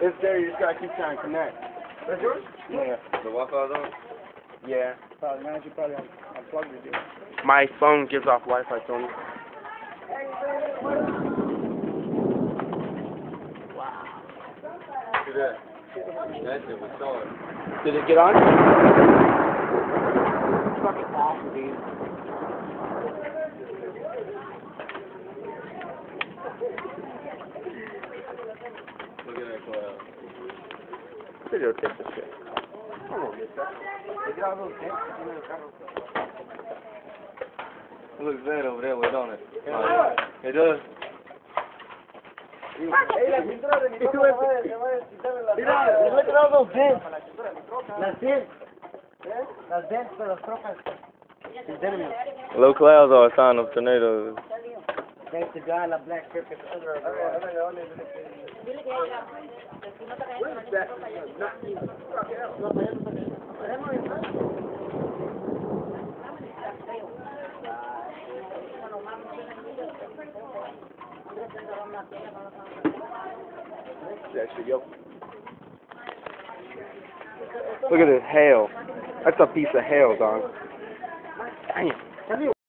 It's there, you just gotta keep trying to connect. That's yours? Yeah. The Wi-Fi's on? Yeah. Probably, man, you probably unplugged it, dude. My phone gives off Wi-Fi, Tony. Look at that. That shit was solid. Did it get on? It's fucking awesome, dude. Look at that cloud. Videotape this shit. It looks bad over there, way, don't it? Yeah. It does. Low clouds are a sign of tornadoes. There's the guy, la black circus. Look at this hail. That's a piece of hail, dog. Damn.